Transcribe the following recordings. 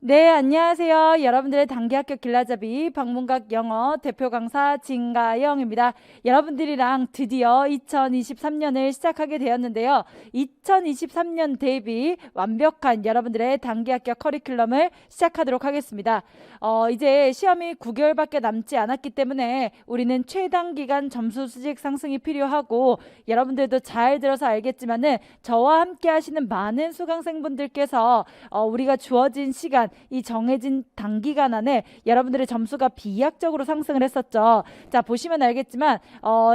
네, 안녕하세요. 여러분들의 단기학교 길라잡이 방문각 영어 대표 강사 진가영입니다. 여러분들이랑 드디어 2023년을 시작하게 되었는데요. 2023년 대비 완벽한 여러분들의 단기학교 커리큘럼을 시작하도록 하겠습니다. 이제 시험이 9개월밖에 남지 않았기 때문에 우리는 최단기간 점수 수직 상승이 필요하고, 여러분들도 잘 들어서 알겠지만은 저와 함께 하시는 많은 수강생분들께서 우리가 주어진 시간, 이 정해진 단기간 안에 여러분들의 점수가 비약적으로 상승을 했었죠. 자, 보시면 알겠지만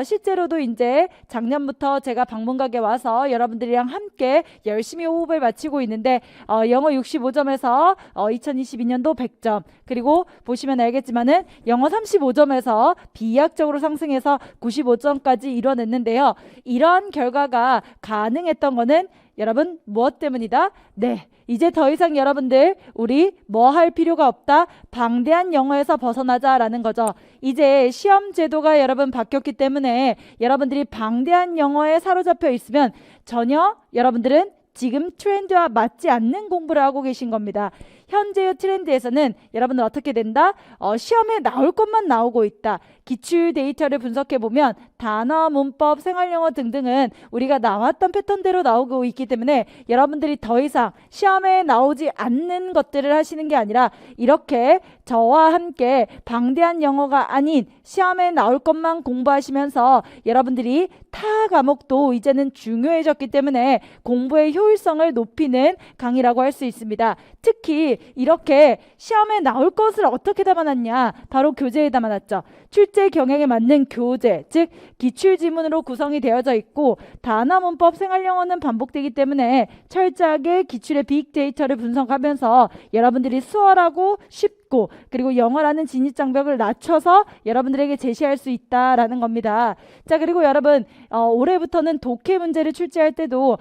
실제로도 이제 작년부터 제가 방문각에 와서 여러분들이랑 함께 열심히 호흡을 맞추고 있는데, 영어 65점에서 2022년도 100점, 그리고 보시면 알겠지만은 영어 35점에서 비약적으로 상승해서 95점까지 이뤄냈는데요. 이러한 결과가 가능했던 거는 여러분 무엇 때문이다? 네, 이제 더 이상 여러분들 우리 뭐 할 필요가 없다, 방대한 영어에서 벗어나자라는 거죠. 이제 시험 제도가 여러분 바뀌었기 때문에 여러분들이 방대한 영어에 사로잡혀 있으면 전혀 여러분들은 지금 트렌드와 맞지 않는 공부를 하고 계신 겁니다. 현재의 트렌드에서는 여러분은 어떻게 된다? 시험에 나올 것만 나오고 있다. 기출 데이터를 분석해 보면 단어, 문법, 생활영어 등등은 우리가 나왔던 패턴대로 나오고 있기 때문에 여러분들이 더 이상 시험에 나오지 않는 것들을 하시는 게 아니라 이렇게 저와 함께 방대한 영어가 아닌 시험에 나올 것만 공부하시면서 여러분들이 타 과목도 이제는 중요해졌기 때문에 공부의 효율성을 높이는 강의라고 할 수 있습니다. 특히 이렇게 시험에 나올 것을 어떻게 담아놨냐? 바로 교재에 담아놨죠. 출제 경향에 맞는 교재, 즉 기출 지문으로 구성이 되어져 있고, 단어, 문법, 생활영어는 반복되기 때문에 철저하게 기출의 빅데이터를 분석하면서 여러분들이 수월하고 쉽고, 그리고 영어라는 진입장벽을 낮춰서 여러분들에게 제시할 수 있다라는 겁니다. 자, 그리고 여러분 올해부터는 독해 문제를 출제할 때도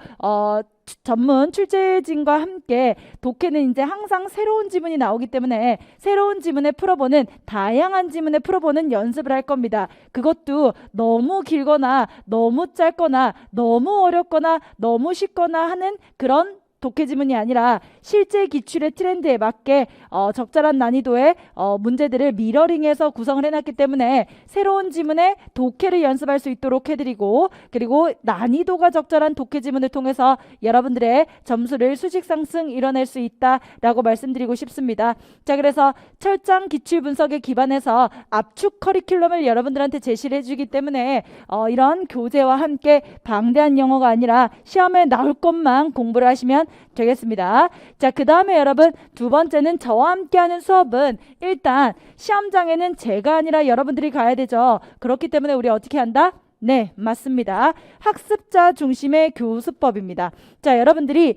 전문 출제진과 함께 독해는 이제 항상 새로운 지문이 나오기 때문에 새로운 지문에 풀어보는, 다양한 지문에 풀어보는 연습을 할 겁니다. 그것도 너무 길거나 너무 짧거나 너무 어렵거나 너무 쉽거나 하는 그런 독해 지문이 아니라 실제 기출의 트렌드에 맞게 적절한 난이도의 문제들을 미러링해서 구성을 해놨기 때문에 새로운 지문에 독해를 연습할 수 있도록 해드리고, 그리고 난이도가 적절한 독해 지문을 통해서 여러분들의 점수를 수직 상승 이뤄낼 수 있다라고 말씀드리고 싶습니다. 자, 그래서 철저한 기출 분석에 기반해서 압축 커리큘럼을 여러분들한테 제시를 해주기 때문에 이런 교재와 함께 방대한 영어가 아니라 시험에 나올 것만 공부를 하시면 되겠습니다. 자, 그 다음에 여러분 두 번째는 저와 함께하는 수업은 일단 시험장에는 제가 아니라 여러분들이 가야 되죠. 그렇기 때문에 우리 어떻게 한다? 네, 맞습니다. 학습자 중심의 교수법입니다. 자, 여러분들이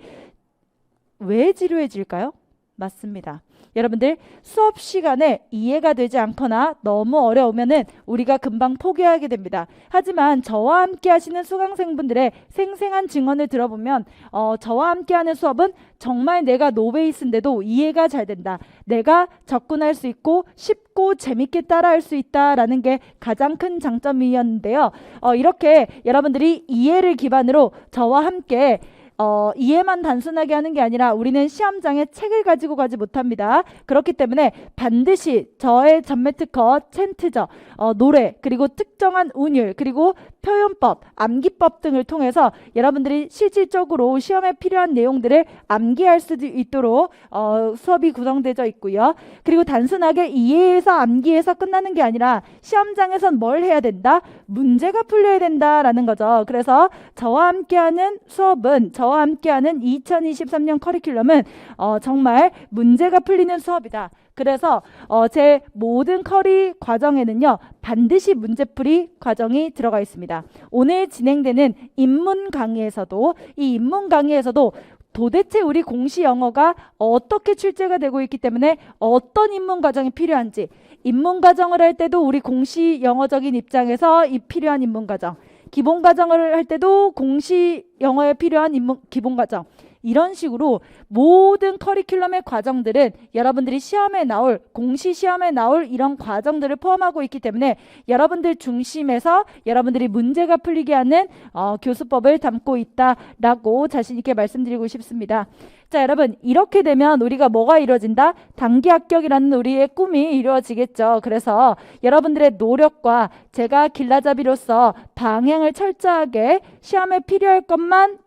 왜 지루해질까요? 맞습니다. 여러분들 수업 시간에 이해가 되지 않거나 너무 어려우면은 우리가 금방 포기하게 됩니다. 하지만 저와 함께 하시는 수강생분들의 생생한 증언을 들어보면 저와 함께 하는 수업은 정말 내가 노베이스인데도 이해가 잘 된다. 내가 접근할 수 있고 쉽고 재밌게 따라할 수 있다라는 게 가장 큰 장점이었는데요. 이렇게 여러분들이 이해를 기반으로 저와 함께 이해만 단순하게 하는 게 아니라 우리는 시험장에 책을 가지고 가지 못합니다. 그렇기 때문에 반드시 저의 전매특허, 챈트저, 노래, 그리고 특정한 운율, 그리고 표현법, 암기법 등을 통해서 여러분들이 실질적으로 시험에 필요한 내용들을 암기할 수 있도록 수업이 구성되어 있고요. 그리고 단순하게 이해해서 암기해서 끝나는 게 아니라 시험장에선 뭘 해야 된다? 문제가 풀려야 된다라는 거죠. 그래서 저와 함께하는 수업은, 저와 함께하는 2023년 커리큘럼은 정말 문제가 풀리는 수업이다. 그래서 제 모든 커리 과정에는요 반드시 문제풀이 과정이 들어가 있습니다. 오늘 진행되는 입문 강의에서도, 이 입문 강의에서도 도대체 우리 공시 영어가 어떻게 출제가 되고 있기 때문에 어떤 입문 과정이 필요한지, 입문 과정을 할 때도 우리 공시 영어적인 입장에서 이 필요한 입문 과정, 기본 과정을 할 때도 공시 영어에 필요한 기본 과정, 이런 식으로 모든 커리큘럼의 과정들은 여러분들이 시험에 나올, 공시 시험에 나올 이런 과정들을 포함하고 있기 때문에 여러분들 중심에서 여러분들이 문제가 풀리게 하는 교수법을 담고 있다라고 자신 있게 말씀드리고 싶습니다. 자, 여러분, 이렇게 되면 우리가 뭐가 이루어진다? 단기 합격이라는 우리의 꿈이 이루어지겠죠. 그래서 여러분들의 노력과 제가 길라잡이로서 방향을 철저하게 시험에 필요할 것만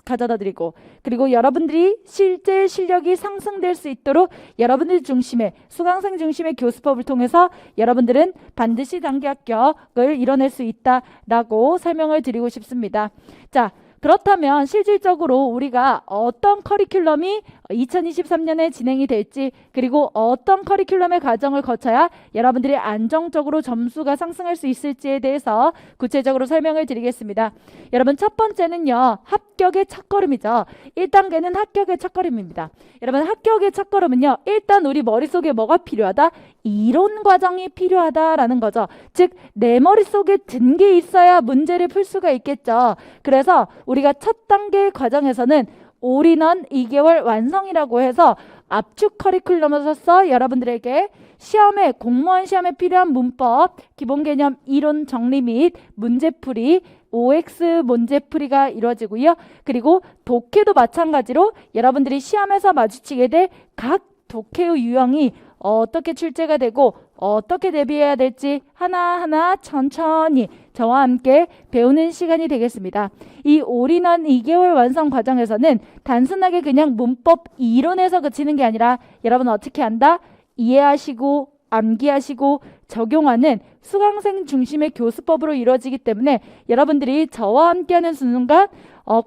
가져다 드리고, 그리고 여러분들이 실제 실력이 상승될 수 있도록 여러분들 중심의, 수강생 중심의 교수법을 통해서 여러분들은 반드시 단기 합격을 이뤄낼 수 있다라고 설명을 드리고 싶습니다. 자, 그렇다면 실질적으로 우리가 어떤 커리큘럼이 2023년에 진행이 될지, 그리고 어떤 커리큘럼의 과정을 거쳐야 여러분들이 안정적으로 점수가 상승할 수 있을지에 대해서 구체적으로 설명을 드리겠습니다. 여러분, 첫 번째는요, 합격의 첫걸음이죠. 1단계는 합격의 첫걸음입니다. 여러분, 합격의 첫걸음은요, 일단 우리 머릿속에 뭐가 필요하다? 이론 과정이 필요하다라는 거죠. 즉, 내 머릿속에 든 게 있어야 문제를 풀 수가 있겠죠. 그래서 우리가 첫 단계 과정에서는 올인원 2개월 완성이라고 해서 압축 커리큘럼으로서 여러분들에게 시험에, 공무원 시험에 필요한 문법, 기본 개념, 이론 정리 및 문제풀이, OX 문제풀이가 이루어지고요. 그리고 독해도 마찬가지로 여러분들이 시험에서 마주치게 될 각 독해의 유형이 어떻게 출제가 되고 어떻게 대비해야 될지 하나하나 천천히 저와 함께 배우는 시간이 되겠습니다. 이 올인원 2개월 완성 과정에서는 단순하게 그냥 문법 이론에서 그치는 게 아니라 여러분 어떻게 한다? 이해하시고 암기하시고 적용하는 수강생 중심의 교수법으로 이루어지기 때문에 여러분들이 저와 함께하는 순간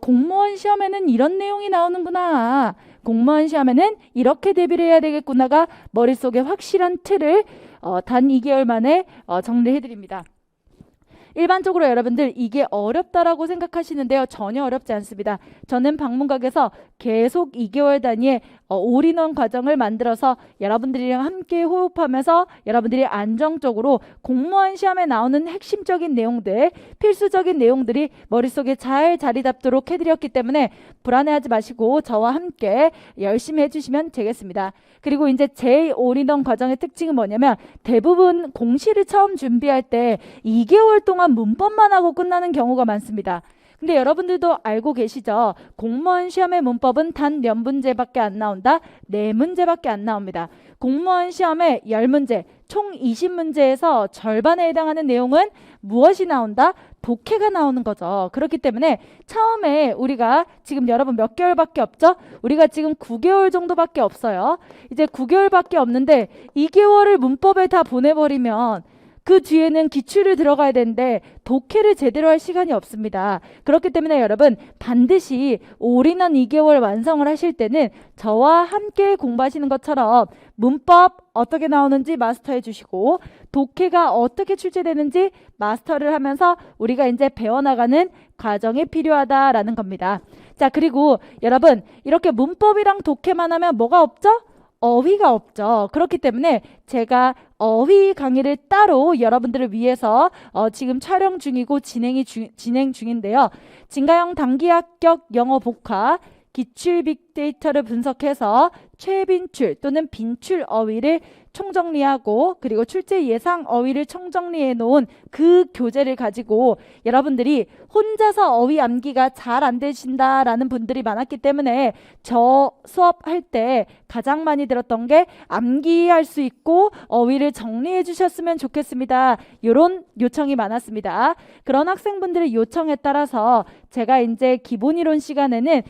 공무원 시험에는 이런 내용이 나오는구나, 공무원 시험에는 이렇게 대비를 해야 되겠구나가 머릿속에 확실한 틀을 단 2개월 만에 정리해드립니다. 일반적으로 여러분들 이게 어렵다라고 생각하시는데요. 전혀 어렵지 않습니다. 저는 방문각에서 계속 2개월 단위의 올인원 과정을 만들어서 여러분들이랑 함께 호흡하면서 여러분들이 안정적으로 공무원 시험에 나오는 핵심적인 내용들, 필수적인 내용들이 머릿속에 잘 자리 잡도록 해드렸기 때문에 불안해하지 마시고 저와 함께 열심히 해주시면 되겠습니다. 그리고 이제 제 올인원 과정의 특징은 뭐냐면 대부분 공시를 처음 준비할 때 2개월 동안 문법만 하고 끝나는 경우가 많습니다. 근데 여러분들도 알고 계시죠? 공무원 시험의 문법은 단 몇 문제밖에 안 나온다? 4문제밖에 안 나옵니다. 공무원 시험에 10문제, 총 20문제에서 절반에 해당하는 내용은 무엇이 나온다? 독해가 나오는 거죠. 그렇기 때문에 처음에 우리가 지금 여러분 몇 개월밖에 없죠? 우리가 지금 9개월 정도밖에 없어요. 이제 9개월밖에 없는데 2개월을 문법에 다 보내버리면 그 뒤에는 기출을 들어가야 되는데 독해를 제대로 할 시간이 없습니다. 그렇기 때문에 여러분 반드시 올인원 2개월 완성을 하실 때는 저와 함께 공부하시는 것처럼 문법 어떻게 나오는지 마스터해 주시고 독해가 어떻게 출제되는지 마스터를 하면서 우리가 이제 배워나가는 과정이 필요하다라는 겁니다. 자, 그리고 여러분 이렇게 문법이랑 독해만 하면 뭐가 없죠? 어휘가 없죠. 그렇기 때문에 제가 어휘 강의를 따로 여러분들을 위해서 지금 촬영 중이고 진행 중인데요. 진가영 단기 합격 영어 복화 기출 빅데이터를 분석해서 최빈출 또는 빈출 어휘를 총정리하고 그리고 출제 예상 어휘를 총정리해 놓은 그 교재를 가지고 여러분들이 혼자서 어휘 암기가 잘 안 되신다라는 분들이 많았기 때문에 저 수업할 때 가장 많이 들었던 게 암기할 수 있고 어휘를 정리해 주셨으면 좋겠습니다. 이런 요청이 많았습니다. 그런 학생분들의 요청에 따라서 제가 이제 기본이론 시간에는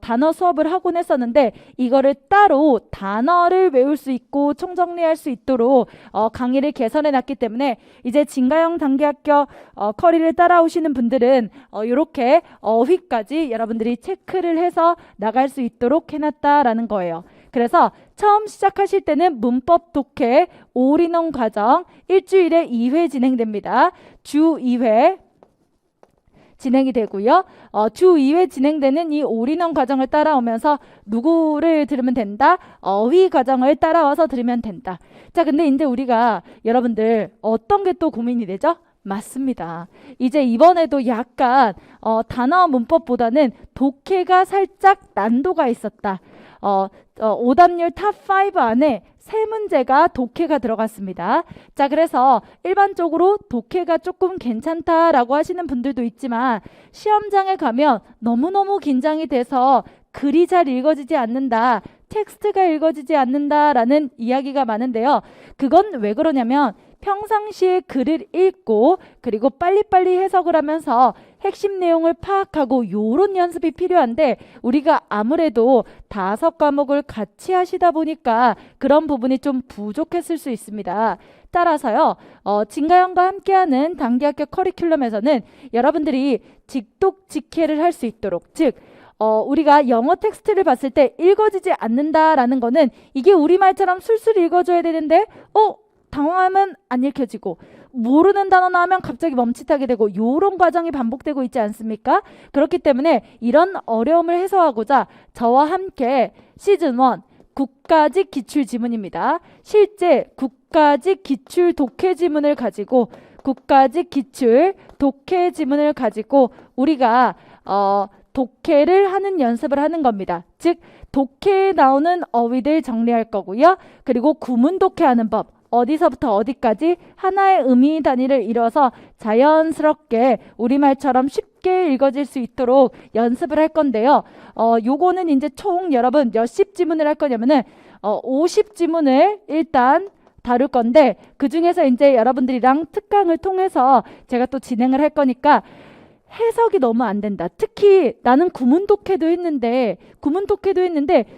단어 수업을 하곤 했었는데 이거를 따로 단어를 외울 수 있고 총정리할 수 있도록 강의를 개선해 놨기 때문에 이제 진가영 단기 합격 커리를 따라오시는 분들은 이렇게 어휘까지 여러분들이 체크를 해서 나갈 수 있도록 해놨다라는 거예요. 그래서 처음 시작하실 때는 문법 독해 올인원 과정 일주일에 2회 진행됩니다. 주 2회 진행이 되고요. 주 2회 진행되는 이 올인원 과정을 따라오면서 누구를 들으면 된다? 어휘 과정을 따라와서 들으면 된다. 자, 근데 이제 우리가 여러분들 어떤 게 또 고민이 되죠? 맞습니다. 이제 이번에도 약간 단어 문법보다는 독해가 살짝 난도가 있었다. 오답률 탑5 안에 3문제가 독해가 들어갔습니다. 자, 그래서 일반적으로 독해가 조금 괜찮다라고 하시는 분들도 있지만 시험장에 가면 너무너무 긴장이 돼서 글이 잘 읽어지지 않는다, 텍스트가 읽어지지 않는다라는 이야기가 많은데요. 그건 왜 그러냐면 평상시에 글을 읽고 그리고 빨리빨리 해석을 하면서 핵심 내용을 파악하고 요런 연습이 필요한데 우리가 아무래도 5과목을 같이 하시다 보니까 그런 부분이 좀 부족했을 수 있습니다. 따라서요, 진가영과 함께하는 단기학교 커리큘럼에서는 여러분들이 직독직해를 할 수 있도록, 즉 우리가 영어 텍스트를 봤을 때 읽어지지 않는다라는 거는 이게 우리말처럼 술술 읽어줘야 되는데 당황하면 안 읽혀지고 모르는 단어 나오면 갑자기 멈칫하게 되고 이런 과정이 반복되고 있지 않습니까? 그렇기 때문에 이런 어려움을 해소하고자 저와 함께 시즌 1 국가직 기출 지문입니다. 실제 국가직 기출 독해 지문을 가지고 국가직 기출 독해 지문을 가지고 우리가 독해를 하는 연습을 하는 겁니다. 즉 독해에 나오는 어휘들 정리할 거고요. 그리고 구문 독해하는 법, 어디서부터 어디까지 하나의 의미 단위를 이뤄서 자연스럽게 우리말처럼 쉽게 읽어질 수 있도록 연습을 할 건데요. 요거는 이제 총 여러분 몇십 지문을 할 거냐면은 50지문을 일단 다룰 건데 그 중에서 이제 여러분들이랑 특강을 통해서 제가 또 진행을 할 거니까 해석이 너무 안 된다. 특히 나는 구문 독해도 했는데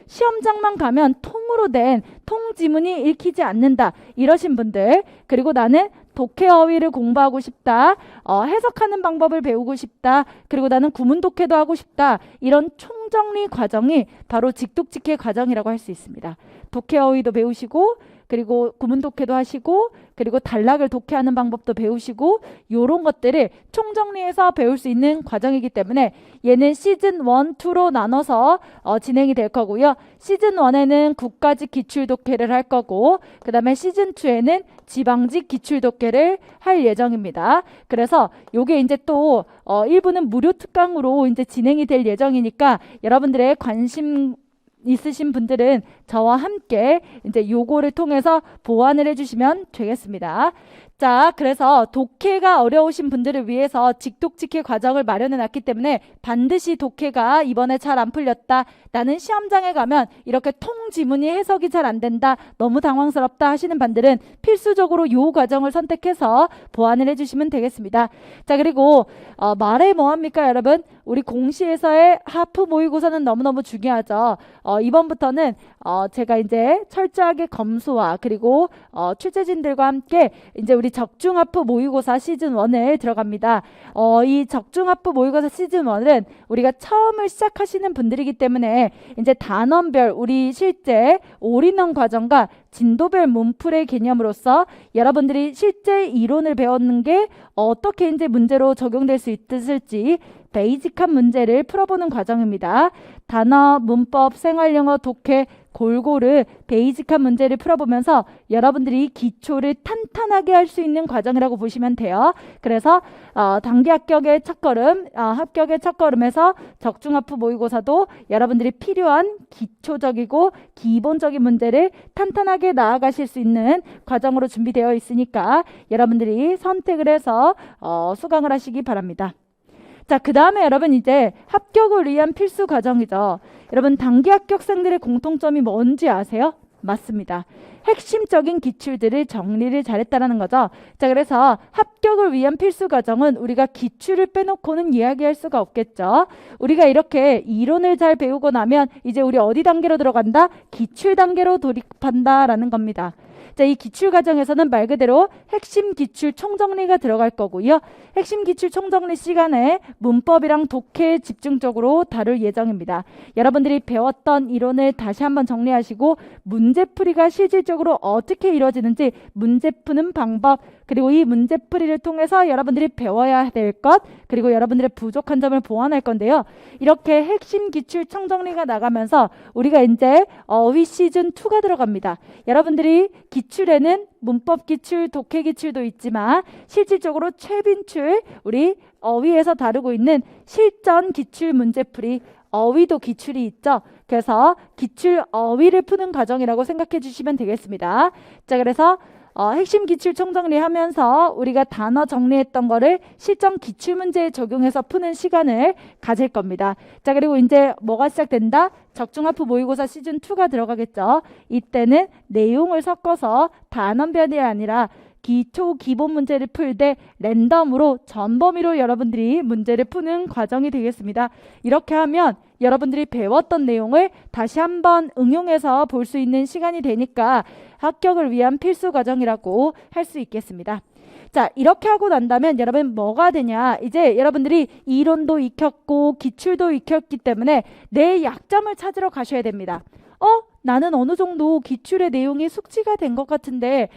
시험장만 가면 통으로 된 통지문이 읽히지 않는다. 이러신 분들, 그리고 나는 독해 어휘를 공부하고 싶다. 해석하는 방법을 배우고 싶다. 그리고 나는 구문 독해도 하고 싶다. 이런 총정리 과정이 바로 직독직해 과정이라고 할 수 있습니다. 독해 어휘도 배우시고 그리고 구문 독해도 하시고 그리고 단락을 독해하는 방법도 배우시고 요런 것들을 총정리해서 배울 수 있는 과정이기 때문에 얘는 시즌 1, 2로 나눠서 진행이 될 거고요. 시즌 1에는 국가직 기출 독해를 할 거고 그 다음에 시즌 2에는 지방직 기출 독해를 할 예정입니다. 그래서 요게 이제 또 일부는 무료 특강으로 이제 진행이 될 예정이니까 여러분들의 관심 있으신 분들은 저와 함께 이제 요거를 통해서 보완을 해주시면 되겠습니다. 자, 그래서 독해가 어려우신 분들을 위해서 직독직해 과정을 마련해 놨기 때문에 반드시 독해가 이번에 잘 안 풀렸다, 나는 시험장에 가면 이렇게 통지문이 해석이 잘 안 된다, 너무 당황스럽다 하시는 분들은 필수적으로 요 과정을 선택해서 보완을 해주시면 되겠습니다. 자, 그리고 말해 뭐합니까 여러분? 우리 공시에서의 하프 모의고사는 너무너무 중요하죠. 이번부터는 제가 이제 철저하게 검수와 그리고 출제진들과 함께 이제 우리 적중하프 모의고사 시즌 1을 들어갑니다. 이 적중하프 모의고사 시즌 1은 우리가 처음을 시작하시는 분들이기 때문에 이제 단원별 우리 실제 올인원 과정과 진도별 문풀의 개념으로서 여러분들이 실제 이론을 배웠는 게 어떻게 이제 문제로 적용될 수 있을지 베이직한 문제를 풀어보는 과정입니다. 단어, 문법, 생활영어, 독해 골고루 베이직한 문제를 풀어보면서 여러분들이 기초를 탄탄하게 할 수 있는 과정이라고 보시면 돼요. 그래서 단기 합격의 첫걸음, 합격의 첫걸음에서 적중하프 모의고사도 여러분들이 필요한 기초적이고 기본적인 문제를 탄탄하게 나아가실 수 있는 과정으로 준비되어 있으니까 여러분들이 선택을 해서 수강을 하시기 바랍니다. 자, 그 다음에 여러분 이제 합격을 위한 필수 과정이죠. 여러분 단기 합격생들의 공통점이 뭔지 아세요? 맞습니다. 핵심적인 기출들을 정리를 잘했다라는 거죠. 자, 그래서 합격을 위한 필수 과정은 우리가 기출을 빼놓고는 이야기할 수가 없겠죠. 우리가 이렇게 이론을 잘 배우고 나면 이제 우리 어디 단계로 들어간다? 기출 단계로 돌입한다라는 겁니다. 자, 이 기출 과정에서는 말 그대로 핵심 기출 총정리가 들어갈 거고요. 핵심 기출 총정리 시간에 문법이랑 독해 집중적으로 다룰 예정입니다. 여러분들이 배웠던 이론을 다시 한번 정리하시고 문제풀이가 실질적으로 어떻게 이루어지는지 문제 푸는 방법, 그리고 이 문제풀이를 통해서 여러분들이 배워야 될 것, 그리고 여러분들의 부족한 점을 보완할 건데요. 이렇게 핵심 기출 총정리가 나가면서 우리가 이제 어휘 시즌 2가 들어갑니다. 여러분들이 기출에는 문법 기출, 독해 기출도 있지만 실질적으로 최빈출, 우리 어휘에서 다루고 있는 실전 기출 문제풀이, 어휘도 기출이 있죠. 그래서 기출 어휘를 푸는 과정이라고 생각해 주시면 되겠습니다. 자, 그래서 핵심 기출 총정리하면서 우리가 단어 정리했던 거를 실전 기출문제에 적용해서 푸는 시간을 가질 겁니다. 자, 그리고 이제 뭐가 시작된다? 적중하프 모의고사 시즌2가 들어가겠죠. 이때는 내용을 섞어서 단원별이 아니라 기초 기본 문제를 풀 때 랜덤으로 전범위로 여러분들이 문제를 푸는 과정이 되겠습니다. 이렇게 하면 여러분들이 배웠던 내용을 다시 한번 응용해서 볼 수 있는 시간이 되니까 합격을 위한 필수 과정이라고 할 수 있겠습니다. 자, 이렇게 하고 난다면 여러분 뭐가 되냐? 이제 여러분들이 이론도 익혔고 기출도 익혔기 때문에 내 약점을 찾으러 가셔야 됩니다. 나는 어느 정도 기출의 내용이 숙지가 된 것 같은데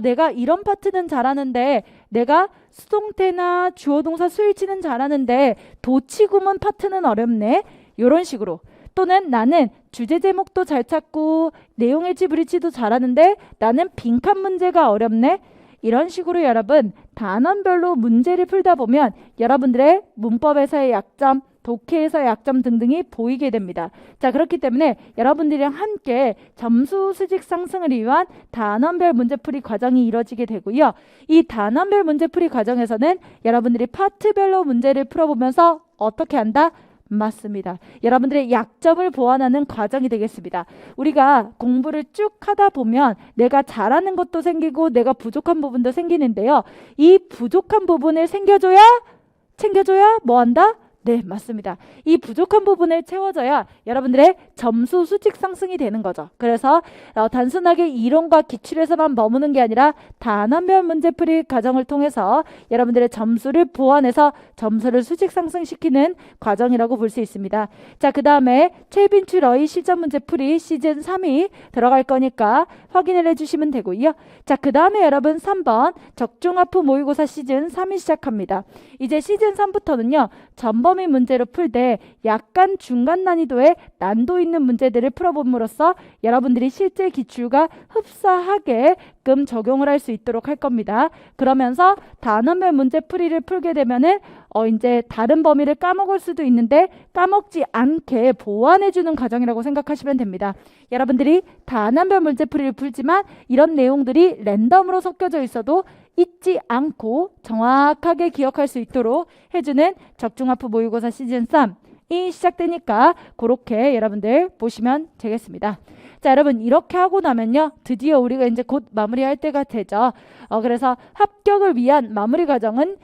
내가 이런 파트는 잘하는데 내가 수동태나 주어동사 수일치는 잘하는데 도치구문 파트는 어렵네. 이런 식으로. 또는 나는 주제 제목도 잘 찾고 내용일치 브리치도 잘하는데 나는 빈칸 문제가 어렵네. 이런 식으로 여러분 단원별로 문제를 풀다 보면 여러분들의 문법에서의 약점, 독해에서의 약점 등등이 보이게 됩니다. 자, 그렇기 때문에 여러분들이랑 함께 점수 수직 상승을 위한 단원별 문제풀이 과정이 이루어지게 되고요. 이 단원별 문제풀이 과정에서는 여러분들이 파트별로 문제를 풀어보면서 어떻게 한다? 맞습니다. 여러분들의 약점을 보완하는 과정이 되겠습니다. 우리가 공부를 쭉 하다 보면 내가 잘하는 것도 생기고 내가 부족한 부분도 생기는데요. 이 부족한 부분을 챙겨줘야 뭐 한다? 네, 맞습니다. 이 부족한 부분을 채워줘야 여러분들의 점수 수직 상승이 되는 거죠. 그래서 단순하게 이론과 기출에서만 머무는 게 아니라 단원별 문제풀이 과정을 통해서 여러분들의 점수를 보완해서 점수를 수직 상승시키는 과정이라고 볼 수 있습니다. 자, 그 다음에 최빈출어의 실전 문제풀이 시즌 3이 들어갈 거니까 확인을 해주시면 되고요. 자, 그 다음에 여러분 3번 적중하프 모의고사 시즌 3이 시작합니다. 이제 시즌 3부터는요. 전범위 문제로 풀 때 약간 중간 난이도의 난도 있는 문제들을 풀어봄으로써 여러분들이 실제 기출과 흡사하게끔 적용을 할 수 있도록 할 겁니다. 그러면서 단원별 문제풀이를 풀게 되면은 이제 다른 범위를 까먹을 수도 있는데 까먹지 않게 보완해주는 과정이라고 생각하시면 됩니다. 여러분들이 단원별 문제풀이를 풀지만 이런 내용들이 랜덤으로 섞여져 있어도 잊지 않고 정확하게 기억할 수 있도록 해주는 적중하프 모의고사 시즌 3이 시작되니까 그렇게 여러분들 보시면 되겠습니다. 자, 여러분 이렇게 하고 나면요. 드디어 우리가 이제 곧 마무리할 때가 되죠. 그래서 합격을 위한 마무리 과정은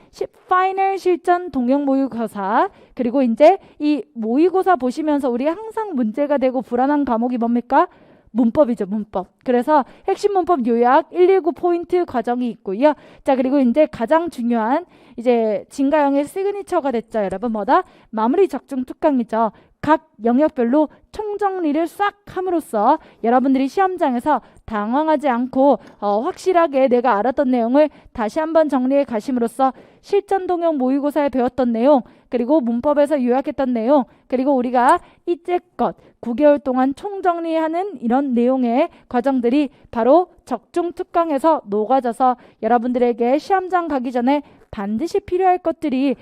파이널 실전 동영 모의고사 그리고 이제 이 모의고사 보시면서 우리 항상 문제가 되고 불안한 과목이 뭡니까? 문법이죠, 문법. 그래서 핵심 문법 요약 119 포인트 과정이 있고요. 자, 그리고 이제 가장 중요한 이제 진가영의 시그니처가 됐죠. 여러분 뭐다? 마무리 적중 특강이죠. 각 영역별로 총정리를 싹 함으로써 여러분들이 시험장에서 당황하지 않고 확실하게 내가 알았던 내용을 다시 한번 정리해 가심으로써 실전 동영 모의고사에 배웠던 내용 그리고 문법에서 요약했던 내용 그리고 우리가 이제껏 9개월 동안 총정리하는 이런 내용의 과정들이 바로 적중 특강에서 녹아져서 여러분들에게 시험장 가기 전에 반드시 필요할 것들이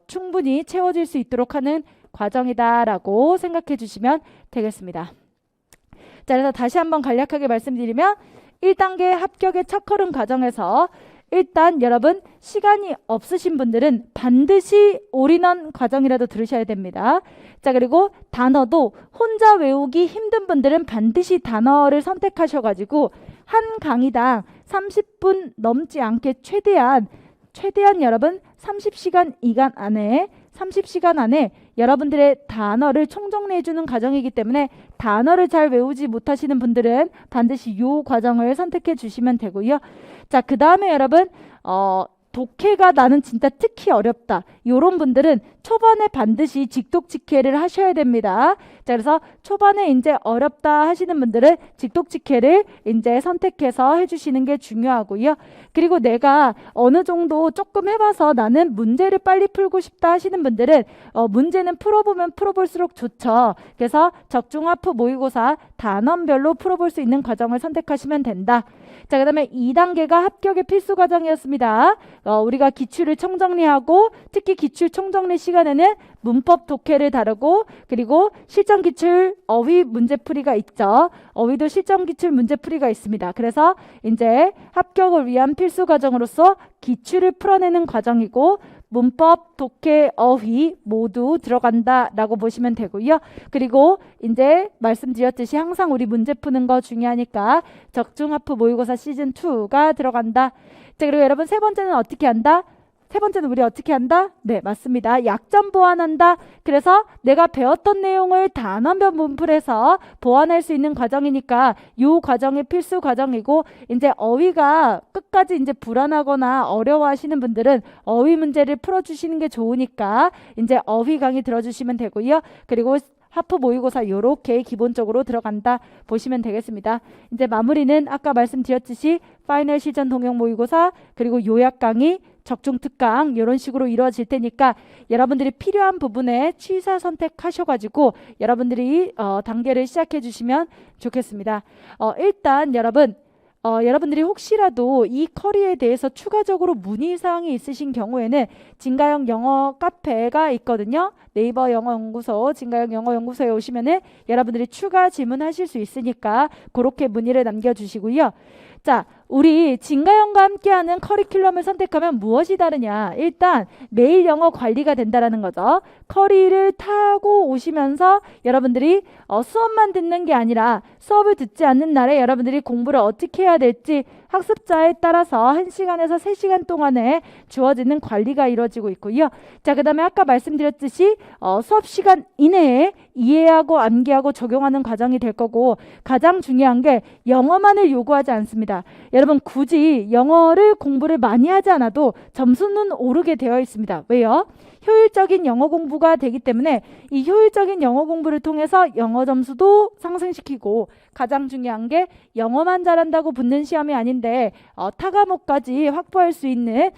충분히 채워질 수 있도록 하는 과정이다라고 생각해 주시면 되겠습니다. 자, 그래서 다시 한번 간략하게 말씀드리면 1단계 합격의 첫걸음 과정에서 일단 여러분 시간이 없으신 분들은 반드시 올인원 과정이라도 들으셔야 됩니다. 자, 그리고 단어도 혼자 외우기 힘든 분들은 반드시 단어를 선택하셔가지고 한 강의당 30분 넘지 않게 최대한 여러분 30시간 안에 여러분들의 단어를 총정리해주는 과정이기 때문에 단어를 잘 외우지 못하시는 분들은 반드시 이 과정을 선택해 주시면 되고요. 자, 그 다음에 여러분 독해가 나는 진짜 특히 어렵다. 이런 분들은 초반에 반드시 직독직해를 하셔야 됩니다. 자, 그래서 초반에 이제 어렵다 하시는 분들은 직독직해를 이제 선택해서 해주시는 게 중요하고요. 그리고 내가 어느 정도 조금 해봐서 나는 문제를 빨리 풀고 싶다 하시는 분들은 문제는 풀어보면 풀어볼수록 좋죠. 그래서 적중하프 모의고사 단원별로 풀어볼 수 있는 과정을 선택하시면 된다. 자, 그 다음에 2단계가 합격의 필수 과정이었습니다. 우리가 기출을 총정리하고 특히 기출 총정리 시간 시간에는 문법 독해를 다루고 그리고 실전기출 어휘 문제풀이가 있죠. 어휘도 실전기출 문제풀이가 있습니다. 그래서 이제 합격을 위한 필수 과정으로서 기출을 풀어내는 과정이고 문법, 독해, 어휘 모두 들어간다라고 보시면 되고요. 그리고 이제 말씀드렸듯이 항상 우리 문제 푸는 거 중요하니까 적중하프 모의고사 시즌2가 들어간다. 자, 그리고 여러분 세 번째는 어떻게 한다? 세 번째는 우리 어떻게 한다? 네, 맞습니다. 약점 보완한다. 그래서 내가 배웠던 내용을 단원별 문풀에서 보완할 수 있는 과정이니까 이 과정이 필수 과정이고 이제 어휘가 끝까지 이제 불안하거나 어려워하시는 분들은 어휘 문제를 풀어주시는 게 좋으니까 이제 어휘 강의 들어주시면 되고요. 그리고 하프 모의고사 요렇게 기본적으로 들어간다 보시면 되겠습니다. 이제 마무리는 아까 말씀드렸듯이 파이널 시전 동영 모의고사 그리고 요약 강의 적중 특강 이런 식으로 이루어질 테니까 여러분들이 필요한 부분에 취사 선택하셔가지고 여러분들이 단계를 시작해 주시면 좋겠습니다. 일단 여러분들이 혹시라도 이 커리에 대해서 추가적으로 문의사항이 있으신 경우에는 진가영 영어 카페가 있거든요. 네이버 영어연구소, 진가영 영어연구소에 오시면은 여러분들이 추가 질문하실 수 있으니까 그렇게 문의를 남겨주시고요. 자, 우리 진가영과 함께하는 커리큘럼을 선택하면 무엇이 다르냐? 일단 매일 영어 관리가 된다라는 거죠. 커리를 타고 오시면서 여러분들이 수업만 듣는 게 아니라 수업을 듣지 않는 날에 여러분들이 공부를 어떻게 해야 될지 학습자에 따라서 1시간에서 3시간 동안에 주어지는 관리가 이루어지고 있고요. 자, 그 다음에 아까 말씀드렸듯이 수업 시간 이내에 이해하고 암기하고 적용하는 과정이 될 거고 가장 중요한 게 영어만을 요구하지 않습니다. 여러분 굳이 영어를 공부를 많이 하지 않아도 점수는 오르게 되어 있습니다. 왜요? 효율적인 영어 공부가 되기 때문에 이 효율적인 영어 공부를 통해서 영어 점수도 상승시키고 가장 중요한 게 영어만 잘한다고 붙는 시험이 아닌데 타 과목까지 확보할 수 있는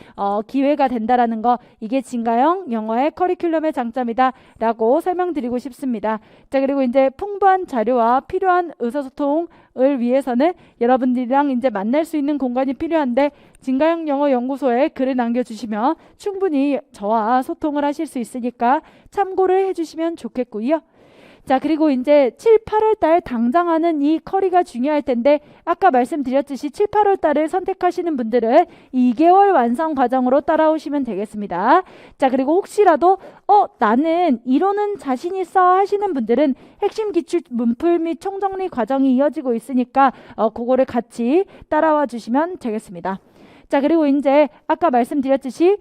기회가 된다라는 거 이게 진가영 영어의 커리큘럼의 장점이다 라고 설명드리고 싶습니다. 자, 그리고 이제 풍부한 자료와 필요한 의사소통을 위해서는 여러분들이랑 이제 만날 수 있는 공간이 필요한데 진가영 영어 연구소에 글을 남겨주시면 충분히 저와 소통을 하실 수 있으니까 참고를 해주시면 좋겠고요. 자, 그리고 이제 7, 8월 달 당장 하는 이 커리가 중요할 텐데 아까 말씀드렸듯이 7, 8월 달을 선택하시는 분들은 2개월 완성 과정으로 따라오시면 되겠습니다. 자, 그리고 혹시라도 나는 이론은 자신 있어 하시는 분들은 핵심 기출 문풀 및 총정리 과정이 이어지고 있으니까 그거를 같이 따라와 주시면 되겠습니다. 자, 그리고 이제 아까 말씀드렸듯이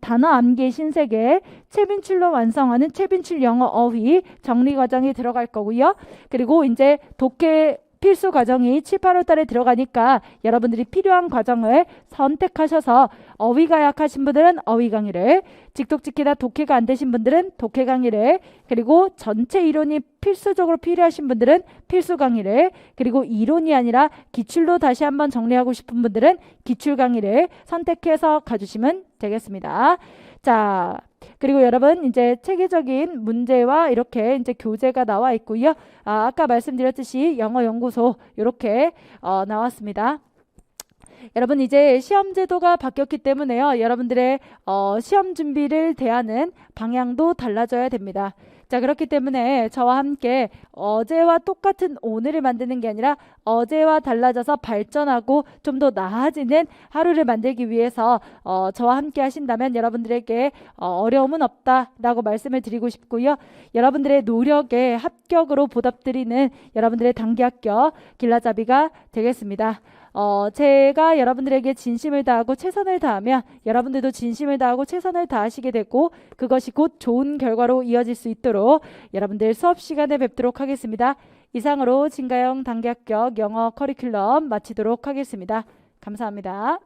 단어 암기 신세계 최빈출로 완성하는 최빈출 영어 어휘 정리 과정이 들어갈 거고요. 그리고 이제 독해 필수 과정이 7, 8월 달에 들어가니까 여러분들이 필요한 과정을 선택하셔서 어휘가 약하신 분들은 어휘 강의를, 직독직해다 독해가 안 되신 분들은 독해 강의를, 그리고 전체 이론이 필수적으로 필요하신 분들은 필수 강의를, 그리고 이론이 아니라 기출로 다시 한번 정리하고 싶은 분들은 기출 강의를 선택해서 가주시면 되겠습니다. 자, 그리고 여러분 이제 체계적인 문제와 이렇게 이제 교재가 나와 있고요. 아까 말씀드렸듯이 영어 연구소 이렇게 나왔습니다. 여러분 이제 시험 제도가 바뀌었기 때문에요. 여러분들의 시험 준비를 대하는 방향도 달라져야 됩니다. 자, 그렇기 때문에 저와 함께 어제와 똑같은 오늘을 만드는 게 아니라 어제와 달라져서 발전하고 좀 더 나아지는 하루를 만들기 위해서 저와 함께 하신다면 여러분들에게 어려움은 없다라고 말씀을 드리고 싶고요. 여러분들의 노력에 합격으로 보답드리는 여러분들의 단기 합격 길라잡이가 되겠습니다. 제가 여러분들에게 진심을 다하고 최선을 다하면 여러분들도 진심을 다하고 최선을 다하시게 되고 그것이 곧 좋은 결과로 이어질 수 있도록 여러분들 수업 시간에 뵙도록 하겠습니다. 이상으로 진가영 단기 합격 영어 커리큘럼 마치도록 하겠습니다. 감사합니다.